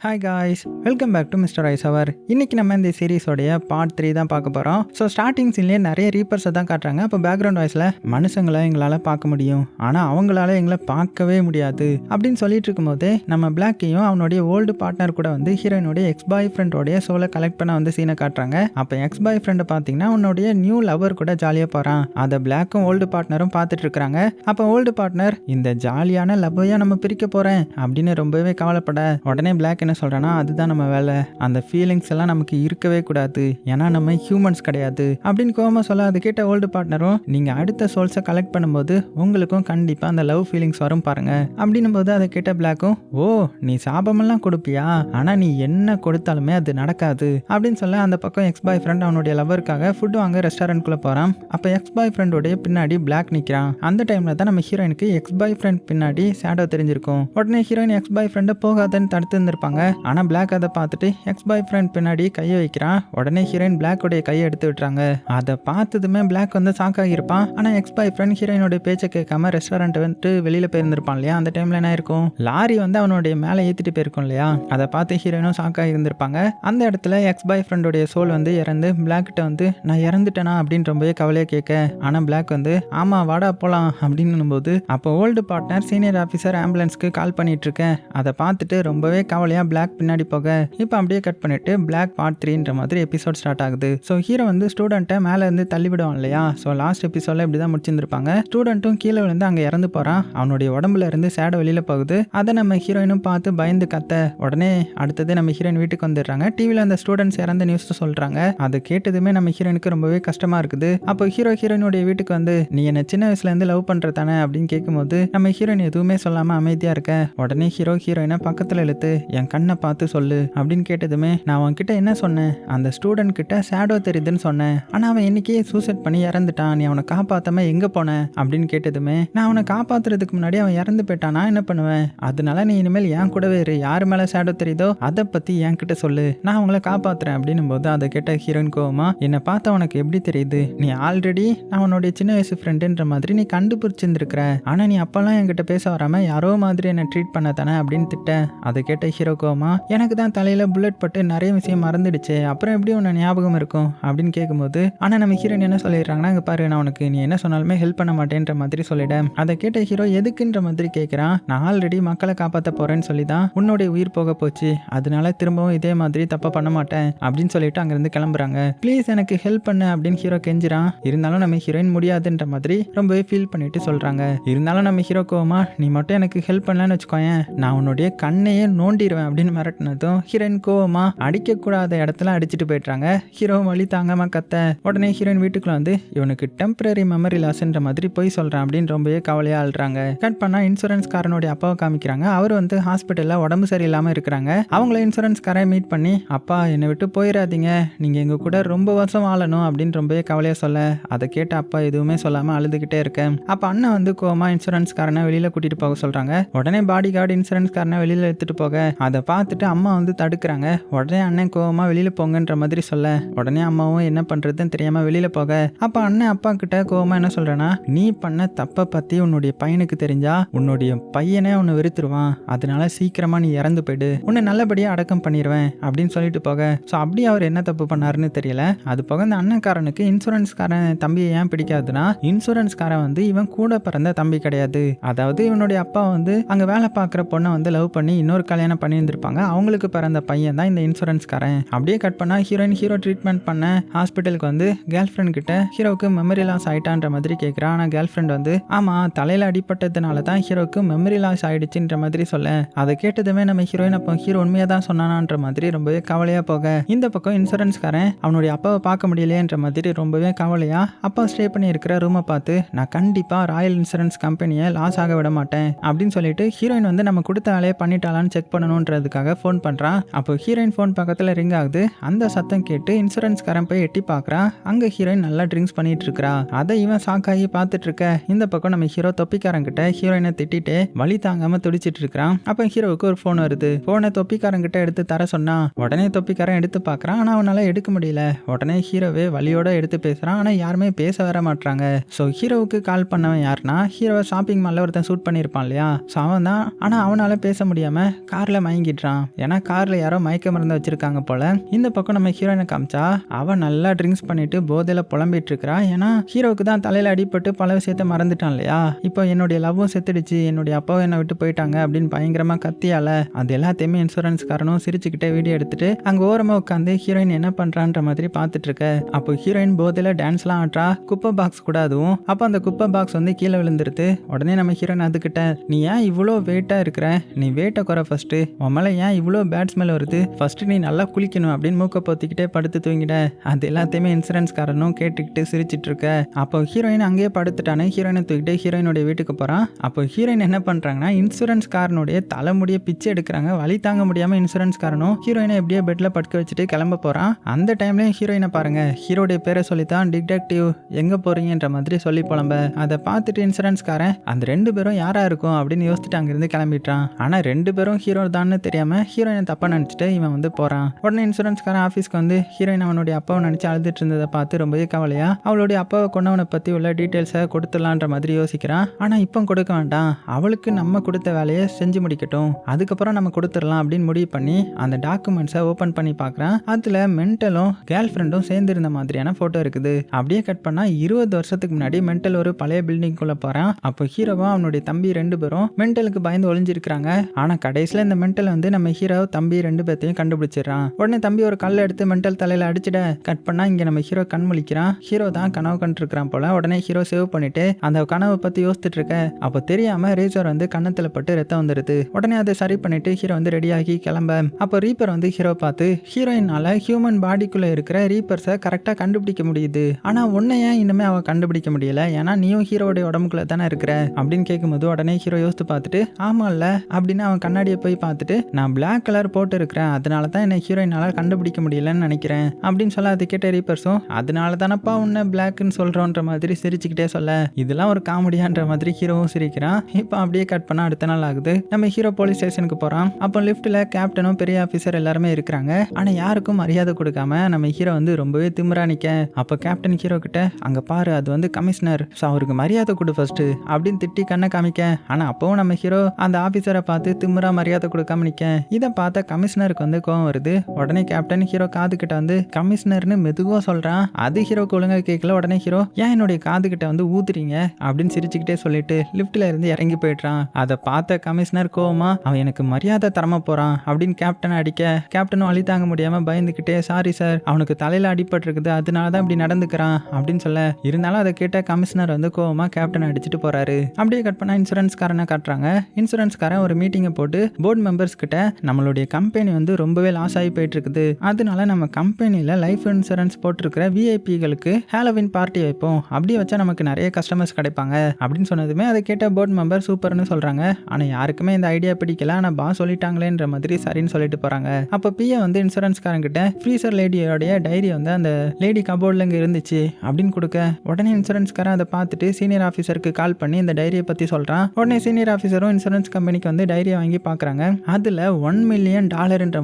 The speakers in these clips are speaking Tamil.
Hi guys, welcome back to mister ice hour. இன்னைக்கு நம்ம இந்த சீரீஸோடைய பார்ட் 3 தான் பார்க்க போகிறோம். ஸோ ஸ்டார்டிங் சீன்லேயே நிறைய ரீப்பர்ஸை தான் காட்டுறாங்க. அப்போ பேக்ரவுண்ட் வாய்ஸில் மனுஷங்களை எங்களால் பார்க்க முடியும், ஆனால் அவங்களால எங்களை பார்க்கவே முடியாது அப்படின்னு சொல்லிட்டு இருக்கும்போதே நம்ம பிளாக்கையும் அவனுடைய ஓல்டு பார்ட்னர் கூட வந்து ஹீரோயினுடைய எக்ஸ் பாய் ஃப்ரெண்டோடைய சோலை கலெக்ட் பண்ண வந்து சீனை காட்டுறாங்க. அப்போ எக்ஸ் பாய் ஃப்ரெண்டை பார்த்தீங்கன்னா உன்னுடைய நியூ லவர் கூட ஜாலியாக போகிறான். அதை பிளாக்கும் ஓல்டு பார்ட்னரும் பார்த்துட்டு இருக்கிறாங்க. அப்போ ஓல்டு பார்ட்னர் இந்த ஜாலியான லவ்வையாக நம்ம பிரிக்க போகிறேன் அப்படின்னு ரொம்பவே கவலைப்பட உடனே பிளாக் என்ன சொல்றேன்னா, அதுதான் நம்ம வேலை, அந்த ஃபீலிங்ஸ் எல்லாம் நமக்கு இருக்கவே கூடாது, ஏன்னா நம்ம ஹியூமன்ஸ் கிடையாது அப்படின்னு கோவமா சொல்ல, அது கேட்ட ஓல்டு பார்ட்னரும் நீங்க அடுத்த சோல்ஸை கலெக்ட் பண்ணும்போது உங்களுக்கும் கண்டிப்பா அந்த லவ் ஃபீலிங்ஸ் வரும் பாருங்க அப்படின்னும் போது அதை கேட்ட பிளாக்கும், ஓ நீ சாபமெல்லாம் கொடுப்பியா, ஆனா நீ என்ன கொடுத்தாலுமே அது நடக்காது அப்படின்னு சொல்ல, அந்த பக்கம் எக்ஸ் பாய் ஃப்ரெண்ட் அவனுடைய லவருக்காக ஃபுட் வாங்க ரெஸ்டாரண்ட்குள்ள போறான். அப்ப எக்ஸ் பாய் ஃப்ரெண்டோடைய பின்னாடி பிளாக் நிக்கிறான். அந்த டைம்ல தான் நம்ம ஹீரோயினுக்கு எக்ஸ் பாய் ஃப்ரெண்ட் பின்னாடி ஷேடோ தெரிஞ்சிருக்கும். உடனே ஹீரோயின் எக்ஸ் பாய் ஃப்ரெண்டை போகாதன்னு தடுத்து இருந்திருப்பாங்க. ஆனா பிளாக் அதை பார்த்துட்டு எக்ஸ் பாய் ஃப்ரெண்ட் பின்னாடி கையை வைக்கிறான். உடனே ஹீரோயின் பிளாக்கோடைய கையை எடுத்து விட்டுறாங்க. அதை பார்த்ததுமே பிளாக் வந்து ஷாக்காகி இருப்பான். ஆனா எக்ஸ் பாய் ஃப்ரெண்ட் ஹீரோயினோட பேச்சை கேட்காம ரெஸ்டாரண்ட் வந்துட்டு வெளியில போயிருந்திருப்பான் இல்லையா. அந்த டைம்ல என்ன இருக்கும், லாரி வந்து அவனுடைய மேலே ஏத்திட்டு போயிருக்கும் இல்லையா. அதை பார்த்து ஹீரோயினும் ஷாக்காகி இருந்திருப்பாங்க. அந்த இடத்துல எக்ஸ் பாய் ஃப்ரெண்டோடைய சோல் வந்து இறந்து பிளாக் கிட்ட வந்து நான் இறந்துட்டேனா அப்படின்னு ரொம்பவே கவலையா கேட்க, ஆனா பிளாக் வந்து ஆமா வாடா போலாம் அப்படின்னு போது, அப்போ ஓல்டு பார்ட்னர் சீனியர் ஆஃபீஸர் ஆம்புலன்ஸ்க்கு கால் பண்ணிட்டு இருக்கேன். அதை பார்த்துட்டு ரொம்பவே கவலையா பிளாக் பின்னாடி போக, இப்போ அப்படியே கட் பண்ணிட்டு பிளாக் பார்ட் 3ன்ற மாதிரி எபிசோட் ஸ்டார்ட் ஆகுது. ஸோ ஹீரோ வந்து ஸ்டூடெண்ட்டை மேலே இருந்து தள்ளி விடுவான் இல்லையா. ஸோ லாஸ்ட் எபிசோட்ல இப்படி தான் முடிச்சிருந்திருப்பாங்க. ஸ்டூடெண்ட்டும் கீழே விழுந்து அங்கே இறந்து போறான். அவனுடைய உடம்புல இருந்து சேடை வெளியில போகுது. அதை நம்ம ஹீரோயினும் பார்த்து பயந்து கத்த, உடனே அடுத்தது நம்ம ஹீரோயின் வீட்டுக்கு வந்துடுறாங்க. டிவியில் அந்த ஸ்டூடெண்ட்ஸ் இறந்த நியூஸ் சொல்றாங்க. அதை கேட்டதுமே நம்ம ஹீரோயினுக்கு ரொம்பவே கஷ்டமா இருக்குது. அப்போ ஹீரோயினுடைய வீட்டுக்கு வந்து நீ என்ன சின்ன வயசுல இருந்து லவ் பண்றதானே அப்படின்னு கேட்கும்போது நம்ம ஹீரோயின் எதுவுமே சொல்லாம அமைதியா இருக்க. உடனே ஹீரோயினை பக்கத்துல இழுத்து என் கண்ணை பார்த்து சொல்லு அப்படின்னு கேட்டதுமே, நான் அவன்கிட்ட என்ன சொன்னேன், அந்த ஸ்டூடெண்ட் கிட்ட ஷேடோ தெரியுதுன்னு சொன்னேன், ஆனா அவன் இன்னைக்கே சூசைட் பண்ணி இறந்துட்டான், நீ அவனை காப்பாத்தாம எங்க போன அப்படின்னு கேட்டதுமே, நான் அவனை காப்பாத்துறதுக்கு முன்னாடி அவன் இறந்து போயிட்டான், நான் என்ன பண்ணுவேன், அதனால நீ இனிமேல் என் கூடவே இரு, யாரு மேல ஷேடோ தெரியுதோ அதை பத்தி என்கிட்ட சொல்லு, நான் அவங்கள காப்பாத்துறேன் அப்படின்னும் போது அதை கேட்ட ஹீரோயின் கோவமா, என்னை பார்த்த உனக்கு எப்படி தெரியுது, நீ ஆல்ரெடி நான் அவனுடைய சின்ன வயசு ஃப்ரெண்டுன்ற மாதிரி நீ கண்டுபிடிச்சிருந்திருக்கிற, ஆனா நீ அப்பெல்லாம் என்கிட்ட பேச வராம யாரோ மாதிரி என்ன ட்ரீட் பண்ண தானே அப்படின்னு திட்ட. அதை கேட்ட ஹீரோ கோவமா, எனக்கு தான் தலையில புல்லட் பட்டு நிறைய விஷயம் மறந்துடுச்சு, அப்புறம் எப்படி உன்னை ஞாபகம் இருக்கும் அப்படின்னு கேட்கும்போது, ஆனா நம்ம ஹீரோயின் என்ன சொல்லிடுறாங்கன்னா, இங்க பாரு நான் உனக்கு நீ என்ன சொன்னாலுமே ஹெல்ப் பண்ண மாட்டேன்ற மாதிரி சொல்லிட. அதை கேட்ட ஹீரோ எதுக்குன்ற மாதிரி கேட்கிறான். நான் ஆல்ரெடி மக்களை காப்பாற்ற போறேன்னு சொல்லி தான் உன்னுடைய உயிர் போக போச்சு, அதனால திரும்பவும் இதே மாதிரி தப்பா பண்ண மாட்டேன் அப்படின்னு சொல்லிட்டு அங்கிருந்து கிளம்புறாங்க. ப்ளீஸ் எனக்கு ஹெல்ப் பண்ணு அப்படின்னு ஹீரோ கெஞ்சிரான். இருந்தாலும் நம்ம ஹீரோயின் முடியாதுன்ற மாதிரி ரொம்பவே ஃபீல் பண்ணிட்டு சொல்றாங்க. இருந்தாலும் நம்ம ஹீரோ கோவமா, நீ மட்டும் எனக்கு ஹெல்ப் பண்ணலன்னு வச்சுக்கோயேன், நான் உன்னுடைய கண்ணையே நோண்டிடுவேன் அப்படின்னு மிரட்டினதும் ஹீரோயின் கோவமா அடிக்க கூடாத இடத்துல அடிச்சுட்டு போயிட்டாங்க. ஹீரோ வலி தாங்காம கத்த, உடனே ஹீரோயின் வீட்டுக்குள்ள வந்து இவனுக்கு டெம்பரரி மெமரி லாஸ்ன்ற மாதிரி போய் சொல்றான் அப்படின்னு ரொம்பவே கவலையா அழுறாங்க. கட் பண்ணா இன்சூரன்ஸ் காரனுடைய அப்பாவை காமிக்கிறாங்க. அவர் வந்து ஹாஸ்பிட்டல்ல உடம்பு சரியில்லாம இருக்கிறாங்க. அவங்கள இன்சூரன்ஸ் காரை மீட் பண்ணி, அப்பா என்னை விட்டு போயிடாதீங்க, நீங்க எங்க கூட ரொம்ப வருஷம் வாழணும் அப்படின்னு ரொம்பவே கவலையா சொல்ல, அதை கேட்ட அப்பா எதுவுமே சொல்லாம அழுதுகிட்டே இருக்கேன். அப்ப அண்ணன் வந்து கோவமா இன்சூரன்ஸ் காரனை வெளியில கூட்டிட்டு போக சொல்றாங்க. உடனே பாடி கார்டு இன்சூரன்ஸ் காரனை வெளியில எடுத்துட்டு போக, அதை பார்த்துட்டு அம்மா வந்து தடுக்கிறாங்க. உடனே அண்ணன் கோவமா வெளியில போங்கன்ற மாதிரி சொல்ல, உடனே அம்மாவும் என்ன பண்றதுன்னு தெரியாம வெளியில போக, அப்ப அண்ணன் அப்பா கிட்ட கோவமா என்ன சொல்றேன்னா, நீ பண்ண தப்ப பத்தி உன்னுடைய பையனுக்கு தெரிஞ்சா உன்னுடைய பையனே உன்னை வெறுத்துருவான், அதனால சீக்கிரமா நீ இறந்து போயிடு, உன்னை நல்லபடியா அடக்கம் பண்ணிடுவேன் அப்படின்னு சொல்லிட்டு போக, ஸோ அப்படி அவர் என்ன தப்பு பண்ணாருன்னு தெரியல. அது போக இந்த அண்ணன்காரனுக்கு இன்சூரன்ஸ்காரன் தம்பியை ஏன் பிடிக்காதுன்னா, இன்சூரன்ஸ்காரன் வந்து இவன் கூட பிறந்த தம்பி கிடையாது. அதாவது இவனுடைய அப்பா வந்து அங்க வேலை பார்க்குற பொண்ணை வந்து லவ் பண்ணி இன்னொரு கல்யாணம் பண்ணி இருந்திருப்பாங்க. அவங்களுக்கு பிறந்த பையன் தான் இந்த இன்சூரன்ஸ்காரன். அப்படியே கட் பண்ணா ஹீரோ ட்ரீட்மெண்ட் பண்ண ஹாஸ்பிட்டலுக்கு வந்து கேர்ள் ஃப்ரெண்ட் கிட்ட ஹீரோவுக்கு மெமரி லாஸ் ஆயிட்டான்ற மாதிரி கேட்கிறா. ஆனா கேர்ள் ஃப்ரெண்ட் வந்து ஆமா தலையில அடிப்பட்டதுனால தான் ஹீரோவுக்கு மெமரி லாஸ் ஆயிடுச்சுன்ற மாதிரி சொல்ல, அதை கேட்டதுமே நம்ம ஹீரோயின் அப்போ ஹீரோ உண்மையா தான் சொன்னானான்ற மாதிரி ரொம்பவே கவலையா போக, இந்த பக்கம் இன்சூரன்ஸ்காரன் அவனுடைய அப்பாவை பார்க்க முடியலையேன்ற மாதிரி ரொம்பவே கவலையா அப்பா ஸ்டே பண்ணி இருக்கிற ரூமை பார்த்து, நான் கண்டிப்பா ராயல் இன்சூரன்ஸ் கம்பெனியை லாஸ் ஆக விட மாட்டேன் அப்படின்னு சொல்லிட்டு ஹீரோயின் வந்து நம்ம கொடுத்த வேலையை பண்ணிட்டாலான்னு செக் பண்ணணுன்றதுக்காக ஃபோன் பண்றான். அப்போ ஹீரோயின் ஃபோன் பக்கத்துல ரிங் ஆகுது. அந்த சத்தம் கேட்டு இன்சூரன்ஸ்காரன் போய் எட்டி பார்க்கறான். அங்க ஹீரோயின் நல்லா ட்ரிங்க்ஸ் பண்ணிட்டு இருக்கா. அதை இவன் ஷாக்காகி பார்த்துட்டு இருக்க. இந்த பக்கம் நம்ம ஹீரோ தொப்பிக்காரன் கிட்ட ஹீரோயினை திட்டிட்டு வலி தாங்காம துடிச்சிட்டு இருக்கான். அப்ப ஹீரோவுக்கு ஒரு போன் வருது. போனை தொப்பிக்காரன் கிட்ட எடுத்து தர சொன்னா உடனே தொப்பிக்காரன் எடுத்து பார்க்கறான். ஆனா அவனால எடுக்க முடியல. உடனே ஹீரோவே வலியோட எடுத்து பேசுறான். ஆனா யாருமே பேச வர மாட்டாங்க. ஸோ ஹீரோவுக்கு கால் பண்ணவன் யாருன்னா, ஹீரோவை ஷாப்பிங் மால்ல ஒருத்தன் ஷூட் பண்ணியிருப்பான் இல்லையா, ஸோ அவன் தான். ஆனா அவனால பேச முடியாம கார்ல மயங்கி மாட்டிக்கிட்டான். ஏன்னா கார்ல யாரோ மயக்க மருந்து வச்சிருக்காங்க போல. இந்த பக்கம் நம்ம ஹீரோயினை காமிச்சா அவ நல்லா ட்ரிங்க்ஸ் பண்ணிட்டு போதையில புலம்பிட்டு இருக்கிறா. ஏன்னா ஹீரோவுக்கு தான் தலையில அடிபட்டு பல விஷயத்த மறந்துட்டான் இல்லையா. இப்போ என்னுடைய லவ்வும் செத்துடுச்சு, என்னுடைய அப்பாவும் என்னை விட்டு போயிட்டாங்க அப்படின்னு பயங்கரமா கத்தியால அது எல்லாத்தையுமே இன்சூரன்ஸ்காரனும் சிரிச்சுக்கிட்டே வீடியோ எடுத்துட்டு அங்க ஓரமா உட்காந்து ஹீரோயின் என்ன பண்றான்ற மாதிரி பார்த்துட்டு இருக்க. அப்போ ஹீரோயின் போதையில டான்ஸ்லாம் ஆடுறா. குப்பை பாக்ஸ் கூட அதுவும். அப்போ அந்த குப்பை பாக்ஸ் வந்து கீழே விழுந்துருது. உடனே நம்ம ஹீரோயின் அதுக்கிட்ட நீ ஏன் இவ்வளோ வெயிட்டா இருக்கிற, நீ வெயிட்டை குறை ஃபர்ஸ்ட், உன் மேல ஏன் இவ்வளோ பேட் ஸ்மெல் வருது, ஃபர்ஸ்ட் நீ நல்லா குளிக்கணும் அப்படின்னு மூக்க பொத்திக்கிட்டே படுத்து தூங்கிட. அது எல்லாத்தையுமே இன்சூரன்ஸ்காரனும் கேட்டுக்கிட்டு சிரிச்சிட்டு இருக்க. அப்போ ஹீரோயின் அங்கேயே படுத்துட்டானே. ஹீரோயினை தூக்கிட்டு ஹீரோயினுடைய வீட்டுக்கு போறான். அப்போ ஹீரோயின் என்ன பண்றாங்கன்னா இன்சூரன்ஸ்காரனுடைய தலைமுடிய பிச்சை எடுக்கிறாங்க. வலி தாங்க முடியாம இன்சூரன்ஸ்காரனும் ஹீரோயினை எப்படியே பெட்ல படுக்க வச்சுட்டு கிளம்ப போறான். அந்த டைம்லயும் ஹீரோயினை பாருங்க, ஹீரோடைய பேரை சொல்லித்தான் டிடெக்டிவ் எங்க போறீங்கன்ற மாதிரி சொல்லி புலம்ப. அதை பார்த்துட்டு இன்சூரன்ஸ்காரன் அந்த 2 பேரும் யாரா இருக்கும் அப்படின்னு யோசிச்சுட்டு அங்கிருந்து கிளம்பிட்டான். ஆனா 2 பேரும் ஹீரோ தான் தெரியாம ஹீரோயினை தப்பா நினைச்சிட்டு இவன் வந்து போறான். உடனே இன்சூரன்ஸ்காரன் ஆபீஸ்க்கு வந்து ஹீரோயின் அவனுடைய அப்பாவை நினைச்சு அழுதுட்டு இருந்ததை பார்த்து ரொம்பவே கவலையா அவளுடைய அப்பாவை கொண்டவனை பத்தி உள்ள டீட்டெயில்ஸை கொடுத்துடலான்ற மாதிரி யோசிக்கிறான். ஆனா இப்போ கொடுக்க வேண்டாம், அவளுக்கு நம்ம கொடுத்த வேலையை செஞ்சு முடிக்கட்டும், அதுக்கப்புறம் நம்ம கொடுத்துடலாம் அப்படின்னு முடிவு பண்ணி அந்த டாக்குமெண்ட்ஸை ஓபன் பண்ணி பார்க்கறான். அதுல மென்டலும் கேர்ள் ஃப்ரெண்டும் சேர்ந்து இருந்த மாதிரியான போட்டோ இருக்குது. அப்படியே கட் பண்ணா 20 வருஷத்துக்கு முன்னாடி மென்டல் ஒரு பழைய பில்டிங் குள்ள போறான். அப்போ ஹீரோவா அவனுடைய தம்பி 2 பேரும் மென்டலுக்கு பயந்து ஒளிஞ்சிருக்காங்க. ஆனா கடைசியில இந்த மென்டல் வந்து நம்ம ஹீரோ தம்பி 2 பேர்த்தையும் கண்டுபிடிச்சிடறான். உடனே தம்பி ஒரு கல்லை எடுத்து மென்டல் தலையில அடிச்சிட. கட் பண்ணா இங்க நம்ம ஹீரோ கண் முழிக்கிறான். ஹீரோ தான் கனவு கண்டிருக்கிறான் போல. உடனே ஹீரோ சேவ் பண்ணிட்டு அந்த கனவை பத்தி யோசிச்சுட்டு இருக்க. அப்போ தெரியாம ரேசர் வந்து கண்ணத்துல பட்டு ரத்தம் வந்துருது. உடனே அதை சரி பண்ணிட்டு ஹீரோ வந்து ரெடியாகி கிளம்ப. அப்போ ரீப்பர் வந்து ஹீரோ பார்த்து ஹீரோயினால ஹியூமன் பாடிக்குள்ள இருக்கிற ரீப்பர்ஸை கரெக்டா கண்டுபிடிக்க முடியுது, ஆனா உன்னை ஏன் இன்னுமே அவ கண்டுபிடிக்க முடியல, ஏன்னா நீயும் ஹீரோடைய உடம்புக்குள்ள தானே இருக்கிற அப்படின்னு கேட்கும்போது உடனே ஹீரோ யோசித்து பார்த்துட்டு ஆமா இல்ல அப்படின்னு அவன் கண்ணாடியை போய் பார்த்துட்டு நான் பிளாக் கலர் போட்டு இருக்கிறேன், அதனால தான் என்ன ஹீரோயினால கண்டுபிடிக்க முடியலன்னு நினைக்கிறேன் அப்படின்னு சொல்ல. அதை கேட்ட ரீப்பர்ஸும் அதனால தானப்பா உன்னை பிளாக்னு சொல்றோன்ற மாதிரி சிரிச்சுக்கிட்டே சொல்ல இதெல்லாம் ஒரு காமெடியான்ற மாதிரி ஹீரோவும் சிரிக்கிறான். இப்போ அப்படியே கட் பண்ண அடுத்த நாள் ஆகுது. நம்ம ஹீரோ போலீஸ் ஸ்டேஷனுக்கு போறான். அப்போ லிஃப்ட்ல கேப்டனும் பெரிய ஆபீசர் எல்லாருமே இருக்கிறாங்க. ஆனா யாருக்கும் மரியாதை கொடுக்காம நம்ம ஹீரோ வந்து ரொம்பவே திமிரா நிக்க. அப்போ கேப்டன் ஹீரோ கிட்ட அங்க பாரு அது வந்து கமிஷனர், அவருக்கு மரியாதை கொடு ஃபர்ஸ்ட் அப்படின்னு திட்டி கண்ணை காமிக்க. ஆனா அப்பவும் நம்ம ஹீரோ அந்த ஆபீசரை பார்த்து திமிரா மரியாதை கொடுக்காம நிக்க. இதை பார்த்த கமிஷனருக்கு வந்து கோவம் வருது. உடனே கேப்டன் ஹீரோ காது கிட்ட வந்து கமிஷனர்னு மெதுவா சொல்றான். அது ஹீரோக்கு ஒழுங்கா கேட்கல. உடனே ஹீரோ ஏன் என்னுடைய காது கிட்ட வந்து ஊத்துறீங்க அப்படின்னு சிரிச்சுக்கிட்டே சொல்லிட்டு லிஃப்ட்ல இருந்து இறங்கி போயிடுறான். அதை பார்த்த கமிஷனர் கோவமா அவன் எனக்கு மரியாதை தரமா போறான் அப்படின்னு கேப்டன் அடிக்க. கேப்டனும் அழி தாங்க முடியாம பயந்துகிட்டே சாரி சார், அவனுக்கு தலையில அடிபட்டு இருக்குது, அதனாலதான் இப்படி நடந்துக்கிறான் அப்படின்னு சொல்ல. இருந்தாலும் அதை கேட்ட கமிஷனர் வந்து கோவமா கேப்டன் அடிச்சுட்டு போறாரு. அப்படியே கட் பண்ணா இன்சூரன்ஸ்காரனை காட்டுறாங்க. இன்சூரன்ஸ்காரன் ஒரு மீட்டிங்கை போட்டு போர்டு மெம்பர்ஸ் கிட்ட நம்மளுடைய கம்பெனி வந்து ரொம்பவே லாஸ் ஆகி போயிட்டு இருக்குது, அதனால நம்ம கம்பெனில லைஃப் இன்சூரன்ஸ் போட்டிருக்கிற விஐபிகளுக்கு ஹாலோவின் பார்ட்டி வைப்போம், அப்படி வச்சா நமக்கு நிறைய கஸ்டமர்ஸ் கிடைப்பாங்க அப்படின்னு சொன்னதுமே அதை கேட்ட போர்டு மெம்பர் சூப்பர்னு சொல்றாங்க. ஆனா யாருக்குமே இந்த ஐடியா பிடிக்கல. ஆனா பாஸ் சொல்லிட்டாங்களேன்ற மாதிரி சரின்னு சொல்லிட்டு போறாங்க. அப்ப பிஏ வந்து இன்சூரன்ஸ்காரங்கிட்ட ஃப்ரீசர் லேடியோடைய டைரி வந்து அந்த லேடி கபோர்ட்ல இங்க இருந்துச்சு அப்படின்னு கொடுக்க. உடனே இன்சூரன்ஸ்காரன் அதை பார்த்துட்டு சீனியர் ஆஃபீஸருக்கு கால் பண்ணி இந்த டைரியை பத்தி சொல்றான். உடனே சீனியர் ஆஃபீஸரும் இன்சூரன்ஸ் கம்பெனிக்கு வந்து டைரியை வாங்கி பாக்குறாங்க. அதுல $1 மில்லியன்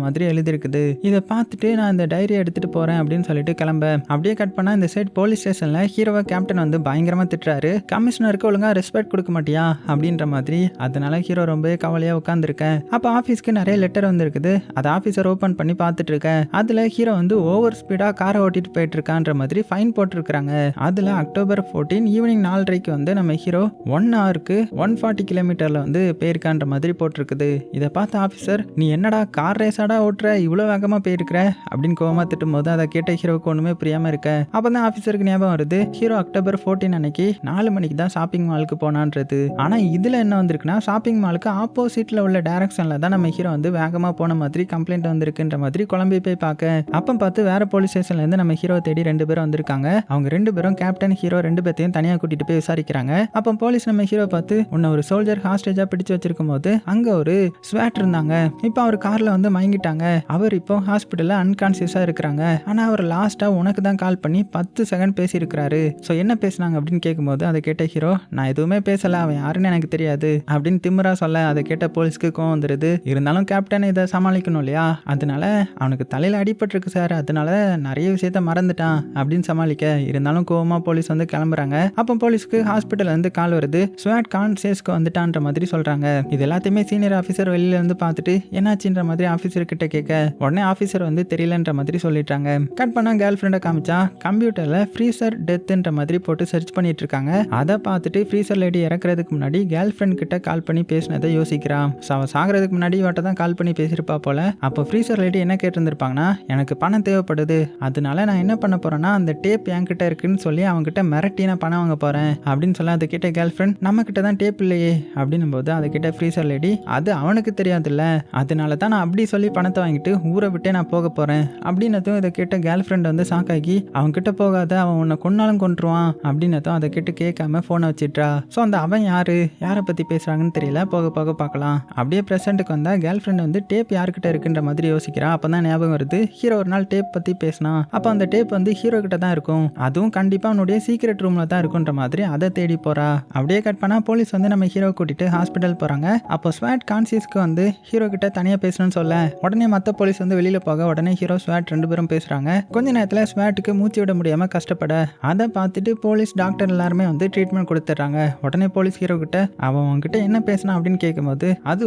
மாதிரி எழுதி இருக்குது. இதை பார்த்துட்டு நான் இந்த டைரியை எடுத்துட்டு போறேன் அப்படின்னு சொல்லிட்டு கிளம்ப. அப்படியே கட் பண்ணா இந்த சைட் போலீஸ் ஸ்டேஷன்ல ஹீரோவா கேப்டன் வந்து பயங்கரமா திட்டுறாரு. கமிஷனருக்கு ஒழுங்கா ரெஸ்பெக்ட் கொடுக்க மாட்டியா அப்படின்ற மாதிரி. அதனால ஹீரோ ரொம்பவே கவலையா உட்காந்துருக்கேன். அப்ப ஆபீஸ்க்கு நிறைய லெட்டர் வந்திருக்குது. அதை ஆபீசர் ஓபன் பண்ணி பார்த்துட்டு இருக்கேன். அதுல ஹீரோ வந்து ஓவர் ஸ்பீடா காரை ஓட்டிட்டு போயிட்டு இருக்கான்ற மாதிரி ஃபைன் போட்டிருக்காங்க. அதுல அக்டோபர் 14 ஈவினிங் 4:30 வந்து நம்ம ஹீரோ 1 ஹவருக்கு 140 கிலோமீட்டர்ல வந்து போயிருக்கான்ற மாதிரி போட்டிருக்குது. இதை பார்த்த ஆபீசர் நீ என்னடா கார் ரேஸாடா ஓட்டுற, இவ்வளவு வேகமா போயிருக்கிற அப்படின்னு கோவமா திட்டும் போது அதை கேட்ட ஹீரோக்கு ஒண்ணுமே புரியாம இருக்க. அப்பதான் ஆபீசருக்கு ஞாபகம் வருது ஹீரோ அக்டோபர் 14 அன்னைக்கு 4 மணிக்கு தான் ஷாப்பிங் மாலுக்கு போனான்றது. ஆனா இதுல என்ன வந்திருக்குன்னா ஷாப்பிங் மாலுக்கு ஆப்போசிட்ல உள்ள டைரக்ஷன்ல தான் நம்ம ஹீரோ வந்து வேகமா போன மாதிரி கம்ப்ளைண்ட் வந்திருக்குன்ற மாதிரி குழம்பி போய் பார்க்க. அப்ப பார்த்து வேற போலீஸ் ஸ்டேஷன்ல இருந்து நம்ம ஹீரோ தேடி 2 பேரும் வந்திருக்காங்க. அவங்க 2 பேரும் கேப்டன் ஹீரோ 2 பேர்த்தையும் தனியா கூட்டிட்டு போய் விசாரிக்கிறாங்க. அப்ப போலீஸ் நம்ம ஹீரோ பார்த்து உன்ன ஒரு சோல்ஜர் ஹாஸ்டேஜா பிடிச்சு வச்சிருக்கும் போது அங்க ஒரு ஸ்வாட் இருந்தாங்க, இப்போ அவர் கார்ல வந்து மயங்கிட்டாங்க, அவர் இப்போ ஹாஸ்பிட்டல்ல அன்கான்சியஸா இருக்கிறாங்க, ஆனா அவர் லாஸ்டா உனக்கு தான் கால் பண்ணி 10 செகண்ட் பேசி இருக்கிறாரு, சோ என்ன பேசினாங்க அப்படின்னு கேட்கும்போது அதை கேட்ட ஹீரோ நான் எதுவுமே பேசல, அவன் யாருன்னு எனக்கு தெரியாது அப்படின்னு திமிரா சொல்ல. அதை கேட்ட போலீஸ்க்கு கோவம் வந்துருது. இருந்தாலும் கேப்டன் இதை சமாளிக்கணும் இல்லையா, அதனால அவனுக்கு தலையில அடிபட்டிருக்கு சார், அதனால நிறைய விஷயத்த மறந்துட்டான் அப்படின்னு சமாளிக்க. இருந்தாலும் கோவமா போலீஸ் வந்து கிளம்புறாங்க. அப்போ போலீஸ்க்கு ஹாஸ்பிட்டல்ல இருந்து கால் வருது, ஸ்வாட் கான்சியஸ்க்கு வந்துட்டான்ற மாதிரி சொல்றாங்க. இது எல்லாத்தையுமே சீனியர் ஆஃபீஸர் வெளியில இருந்து பார்த்துட்டு என்னாச்சுன்ற மாதிரி ஆஃபீஸர் கிட்ட கேட்க உடனே ஆஃபீஸர் வந்து தெரியலன்ற மாதிரி சொல்லிட்டாங்க. கட் பண்ணா கேர்ள் ஃப்ரெண்டை காமிச்சா கம்ப்யூட்டர்ல ஃப்ரீசர் டெத்ன்ற மாதிரி போட்டு சர்ச் பண்ணிட்டு இருக்காங்க. அதை பார்த்துட்டு ஃப்ரீசர் லேடி இறக்குறதுக்கு முன்னாடி கேர்ள் ஃப்ரெண்ட் கிட்ட கால் பண்ணி பேசினதை யோசிக்கிறான். அவ சாகிறதுக்கு முன்னாடி இவட்ட தான் கால் பண்ணி பேசியிருப்பா போல. அப்போ ஃப்ரீசர் லேடி என்ன கேட்டிருந்திருப்பாங்கன்னா, எனக்கு பணம் தேவைப்படுது, அதனால நான் என்ன பண்ண போறேன்னா அந்த டேப் என்கிட்ட இருக்குன்னு சொல்லி அவங்க கிட்ட மிரட்டி நான் பணம் வாங்க போறேன் அப்படின்னு சொல்ல அது கிட்ட கேர்ள் ஃப்ரெண்ட் நம்ம கிட்ட தான் டேப் இல்லையே அப்படின்னும் போது அது கிட்ட ஃப்ரீசர் லேடி அது அவனுக்கு தெரியாதுல்ல, அதனால தான் நான் அப்படி சொல்லி பணத்தை வாங்கிட்டு ஊரை விட்டே நான் போக போறேன் அப்படின்னதும் இதை கேட்ட கேர்ள் ஃப்ரெண்ட் வந்து சாக்காக்கி அவன் கிட்ட போகாத, அவன் உன்னை கொன்னாலும் கொன்றுவான் அப்படின்னதும் அதை கிட்ட கேட்காம போனை வச்சிட்றா. ஸோ அந்த அவன் யாரை பத்தி பேசுறாங்கன்னு தெரியல, போக போக பார்க்கலாம். அப்படியே பிரசன்ட்டுக்கு வந்தா கேர்ள் ஃப்ரெண்ட் வந்து டேப் யார்கிட்ட இருக்குன்ற மாதிரி யோசிக்கிறான். அப்பதான் ஞாபகம் வருது ஹீரோ ஒரு நாள் டேப் பத்தி பேசினா, அப்போ அந்த டேப் வந்து ஹீரோ கிட்ட தான் இருக்கும், அதுவும் கண்டிப்பா அவனுடைய சீக்ரெட் ரூம்ல தான் இருக்குன்ற மாதிரி அதை தேடி போறா. அப்படியே கட் பண்ணா போலீஸ் வந்து நம்ம ஹீரோ கூட்டிட்டு ஹாஸ்பிட்டல் போறாங்க. அப்போ ஸ்வாட் கான்சியஸ்க்கு வந்து ஹீரோ கிட்ட தனியா பேசணும்னு சொல்ல உடனே மற்ற போலீஸ் வந்து வெளியில போக உடனே ஹீரோ ஸ்வாட் ரெண்டு பேரும் பேசுறாங்க. கொஞ்ச நேரத்துல ஸ்வாட்டுக்கு மூச்சு விட முடியாம கஷ்டப்பட அதை பார்த்துட்டு போலீஸ் டாக்டர் எல்லாருமே வந்து ட்ரீட்மெண்ட் கொடுத்துட்றாங்க. உடனே போலீஸ் ஹீரோ கிட்ட அவன் உன்கிட்ட என்ன பேசினா அப்படின்னு கேட்கும்போது அது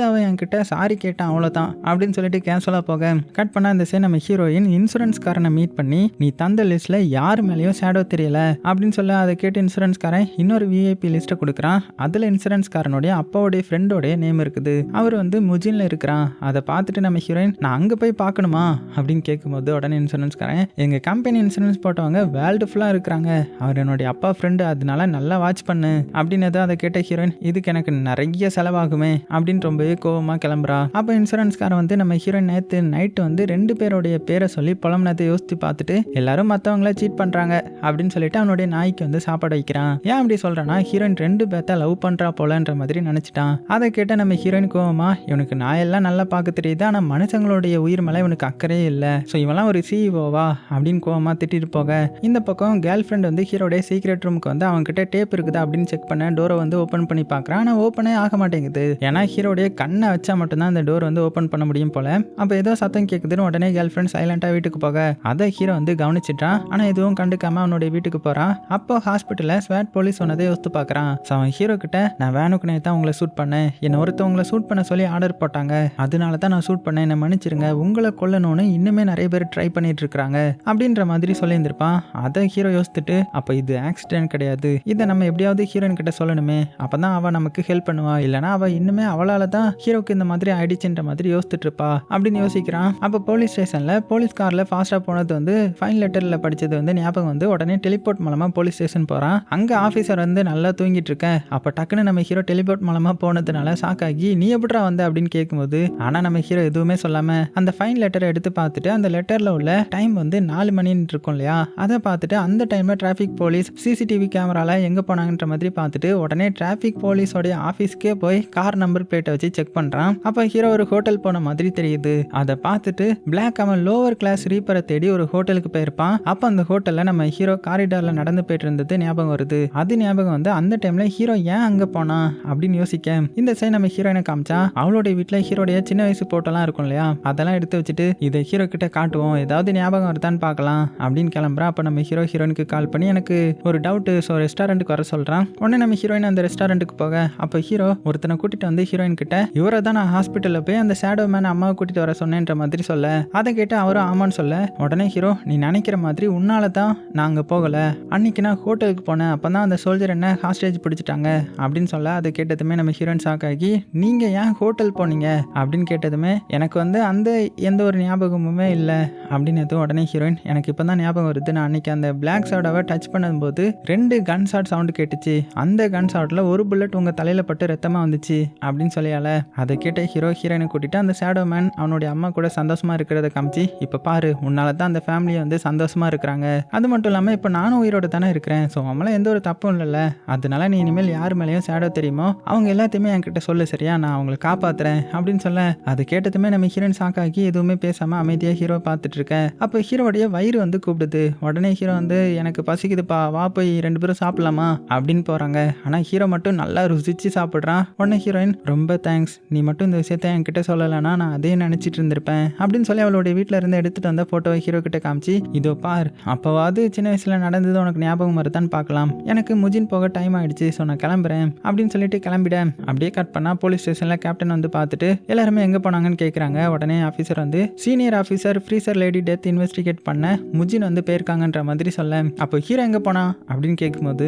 அவன் என்கிட்ட சாரி கேட்டான் அவ்வளோதான் அப்படின்னு சொல்லிட்டு கேன்சலாக போக கட் பண்ணா இந்த சைடு நம்ம ஹீரோயின் இன்சூரன்ஸ்காரனை மீட் பண்ணி நீ தந்த லிஸ்ட்ல யார் மேலேயும் ஷேடோ தெரியல அப்படின்னு சொல்ல அதை கேட்டு இன்சூரன்ஸ்காரன் இன்னொரு விஐபி லிஸ்ட்டை கொடுக்குறான். அதில் இன்சூரன்ஸ்காரனுடைய அப்பாவுடைய ஃப்ரெண்டோடைய நேம் இருக்குது, அவர் வந்து முஜின்ல இருக்கிறான். அதை பார்த்துட்டு நம்ம ஹீரோயின் நான் அங்கே போய் பார்க்கணுமா அப்படின்னு கேட்கும்போது உடனே இன்சூரன்ஸ்காரன் எங்கள் கம்பெனி இன்சூரன்ஸ் போட்டவங்க வேர்ல்டு ஃபுல்லாக இருக்கிறாங்க, அவர் என்னுடைய அப்பா ஃப்ரெண்டு, அதனால நல்லா வாட்ச் பண்ணு அப்படின்னு அதை கேட்ட ஹீரோயின் இதுக்கு எனக்கு நிறைய செலவாகுமே அப்படின்னு ரொம்பவே கோவமாக கிளம்புறா. அப்போ இன்சூரன்ஸ்காரன் வந்து நம்ம ஹீரோயின் நேற்று நைட்டு வந்து ரெண்டு பேருடைய பேரை சொல்லி புலம்புனதை யோசித்து பார்த்துட்டு எல்லாரும் மற்றவங்கள சீட் பண்ணுறாங்க அப்படின்னு சொல்லிட்டு அவனுடைய நாய்க்கு வந்து சாப்பாடு வைக்கிறான். ஏன் அப்படி சொல்கிறான்னா ஹீரோயின் ரெண்டு பேர்த்த லவ் பண்ணுறா போலன்ற மாதிரி நினச்சிட்டான். அதை கேட்ட நம்ம ஹீரோயின் கோவமா இவனுக்கு நாயெல்லாம் நல்லா பார்க்க தெரியுது, ஆனால் மனுஷங்களுடைய உயிர் மேலே இவனுக்கு அக்கறையே இல்லை, ஸோ இவெல்லாம் ஒரு சிஇஓவா அப்படின்னு கோவமாக திட்டிட்டு போக இந்த பக்கம் கேர்ள் ஃப்ரெண்ட் வந்து ஹீரோடைய சீக்ரெட் ரூமுக்கு வந்து அவன்கிட்ட டேப் இருக்குதா அப்படின்னு செக் பண்ண டோரை வந்து ஓப்பன் பண்ணி பார்க்குறான். ஆனால் ஓப்பனே ஆக மாட்டேங்குது, ஏன்னா ஹீரோடைய கண்ணை வச்சா மட்டும்தான் அந்த டோர் வந்து ஓப்பன் பண்ண முடியும் போல. அப்போ ஏதோ சத்தம் கேட்குதுன்னு உடனே கேர்ள் ஃப்ரெண்ட் சைலண்டாக வீட்டுக்கு போக அதை ஹீரோ வந்து கவனிச்சிட்டான். ஆனால் எதுவும் கண்டுக்காம அவனுடைய வீட்டுக்கு போகிறான். அப்போ ஹாஸ்பிட்டலில் ஸ்வாட் போலீஸ் சொன்னதை யோசித்து பார்க்குறான். ஸோ அவன் ஹீரோ கிட்ட நான் வேணுக்குனே தான் உங்களை ஷூட் பண்ணேன், என்னை ஒருத்தவங்களை ஷூட் பண்ண சொல்லி ஆர்டர் போட்டாங்க, அதனால தான் நான் ஷூட் பண்ணேன், என்னை மன்னிச்சிருங்க, உங்களை கொல்லணும்னு இன்னுமே நிறைய பேர் ட்ரை பண்ணிட்டு இருக்காங்க அப்படின்ற மாதிரி சொல்லியிருந்திருப்பான். அதை ஹீரோ யோசித்துட்டு அப்போ இது ஆக்சிடென்ட் கிடையாது, இதை நம்ம எப்படியாவது ஹீரோயின் கிட்ட சொல்லணுமே, அப்பதான் அவள் நமக்கு ஹெல்ப் பண்ணுவா, இல்லைனா அவள் இன்னுமே அவளால் தான் ஹீரோக்கு இந்த மாதிரி ஆயிடுச்சுன்ற மாதிரி யோசிச்சுட்டு இருப்பா அப்படின்னு யோசிக்கிறான். அப்போ போலீஸ் ஸ்டேஷனில் போலீஸ் காரில் ஃபாஸ்ட்டாக போனது வந்து ஃபைன் லெட்டரில் படித்தது வந்து ஞாபகம் வந்து உடனே டெலிபோர்ட் மூலமாக போலீஸ் ஸ்டேஷன் போகிறான். அங்கே ஆஃபீஸர் வந்து நல்லா தூங்கிட்டு இருக்க. அப்போ டக்குன்னு நம்ம ஹீரோ டெலிபோர்ட் மூலமாக போனதுனால ஷாக்காகி நீ எப்படிடா வந்த அப்படின்னு கேட்கும்போது ஆனால் நம்ம ஹீரோ எதுவுமே சொல்லாமல் அந்த ஃபைன் லெட்டரை எடுத்து பார்த்துட்டு அந்த லெட்டரில் உள்ள டைம் வந்து 4 மணின்னு இருக்கும் இல்லையா, அதை பார்த்துட்டு அந்த டைமில் டிராஃபிக் போலீஸ் சிசிடிவி கேமரால எங்கே போனாங்கன்ற மாதிரி பார்த்துட்டு உடனே டிராஃபிக் போலீஸோடைய ஆஃபீஸ்க்கே போய் கார் நம்பர் பிளேட்டை வச்சு செக் பண்ணுறான். அப்போ ஹீரோ ஒரு ஹோட்டல் போன மாதிரி தெரியுது. அதை பார்த்துட்டு பிளாக் அவன் லோவர் கிளாஸ் ரீப்பரை தேடி ஒரு ஹோட்டலுக்கு போயிருப்பான். அப்போ அந்த ஹோட்டலில் நம்ம ஹீரோ காரிடாரில் நடந்து போயிட்டு இருந்தது ஞாபகம் வருது. அது ஞாபகம் வந்து அந்த டைம்ல ஹீரோ ஏன் அங்கே போனா அப்படின்னு யோசிக்க இந்த சைடு நம்ம ஹீரோயினை காமிச்சா அவளுடைய வீட்டில் ஹீரோடைய சின்ன வயசு போட்டோலாம் இருக்கும் இல்லையா, அதெல்லாம் எடுத்து வச்சுட்டு இதை ஹீரோ கிட்ட காட்டுவோம், ஏதாவது ஞாபகம் வருதான்னு பார்க்கலாம் அப்படின்னு கிளம்புறா. அப்போ நம்ம ஹீரோயினுக்கு கால் பண்ணி எனக்கு ஒரு டவுட்டு, ஸோ ரெஸ்டாரண்ட்டுக்கு வர சொல்கிறான். உடனே நம்ம ஹீரோயின் அந்த ரெஸ்டாரண்ட்டுக்கு போக அப்போ ஹீரோ ஒருத்தனை கூட்டிட்டு வந்து ஹீரோயின் கிட்ட இவரை தான் நான் ஹாஸ்பிட்டலில் போய் அந்த ஷேடோ மேன் அம்மாவை கூட்டிட்டு வர சொன்னேன்ற மாதிரி சொல்ல அதை கேட்டு அவரும் ஆமான்னு சொல்ல உடனே ஹீரோ நீ நினைக்கிற மாதிரி உன்னால தான் நான் அங்கே போகலை, அன்னைக்கு நான் ஹோட்டலுக்கு போனேன், அப்போ தான் அந்த சோல்ஜர் என்ன ஹாஸ்டேஜ் பிடிச்சிட்டாங்க அப்படின்னு சொல்ல அதை கேட்டதுமே நம்ம ஹீரோயின் ஷாக் ஆகி நீங்கள் ஏன் ஹோட்டல் போனீங்க அப்படின்னு கேட்டதுமே எனக்கு வந்து அந்த எந்த ஒரு ஞாபகமுமே இல்லை அப்படின்னு உடனே ஹீரோயின் எனக்கு இப்போ தான் ஞாபகம் வருது, நான் அன்னைக்கு அந்த பிளாக் ஷாடோவை டச் பண்ணும்போது 2 கன் ஷாட் சவுண்டு கேட்டுச்சு, அந்த கன் ஷாட்டில் ஒரு புல்லட் உங்கள் தலையில் பட்டு ரத்தமாக வந்துச்சு அப்படின்னு சொல்லியால அதை கேட்ட ஹீரோயினை கூட்டிட்டு அந்த ஷேடோ மேன் அவனுடைய அம்மா கூட சந்தோஷமா இருக்கிறத காமிச்சு இப்போ பாரு உன்னால தான் அந்த ஃபேமிலியை வந்து சந்தோஷமா இருக்கிறாங்க, அது மட்டும் இல்லாமல் இப்போ நானும் உயிரோட தானே இருக்கிறேன், ஸோ அவங்களாம் எந்த ஒரு தப்பும் இல்லைல்ல, அதனால நீ இனிமேல் யார் மேலேயும் ஷேடோ தெரியுமோ அவங்க எல்லாத்தையுமே என்கிட்ட சொல்லு சரியா, நான் அவங்களை காப்பாத்துறேன் அப்படின்னு சொல்ல அதை கேட்டதுமே நம்ம ஹீரோயின் ஷாக்காகி எதுவுமே பேசாமல் அமைதியாக ஹீரோ பார்த்துட்டு இருக்கேன். அப்போ ஹீரோடைய வயிறு வந்து கூப்பிடுது. உடனே ஹீரோ வந்து எனக்கு பசிக்குதுப்பா வா போய் 2 பேரும் சாப்பிடலாமா அப்படின்னு போகிறாங்க. ஆனால் ஹீரோ மட்டும் நல்லா ருசிச்சு சாப்பிட்றான். உடனே ஹீரோயின் ரொம்ப தேங்க்ஸ், நீ மட்டும் இந்த விஷயத்த என்கிட்ட சொல்லலைன்னா நான் அதே நினச்சிட்டு இருந்திருப்பேன் அப்படின்னு சொல்லி அவளுடைய வீட்டில் இருந்து எடுத்துகிட்டு வந்த ஃபோட்டோவை ஹீரோ கிட்ட காமிச்சு இதோ பார் அப்போவாது சின்ன வயசில் நடந்தது உனக்கு ஞாபகம் வருதான்னு பார்க்கலாம், எனக்கு முஜின் போக டைம் ஆயிடுச்சு, ஸோ நான் கிளம்புறேன் அப்படின்னு சொல்லிட்டு கிளம்பிட அப்படியே கட் பண்ணால் போலீஸ் ஸ்டேஷனில் கேப்டன் கேப்டன் வந்து பார்த்துட்டு எல்லாருமே எங்கே போனாங்கன்னு கேட்குறாங்க. உடனே ஆஃபீஸர் வந்து senior officer freezer lady death investigate பண்ண முஜின் வந்து போயிருக்காங்கன்ற மாதிரி சொல்ல, அப்போ ஹீரோ எங்கே போனா அப்படின்னு கேட்கும்போது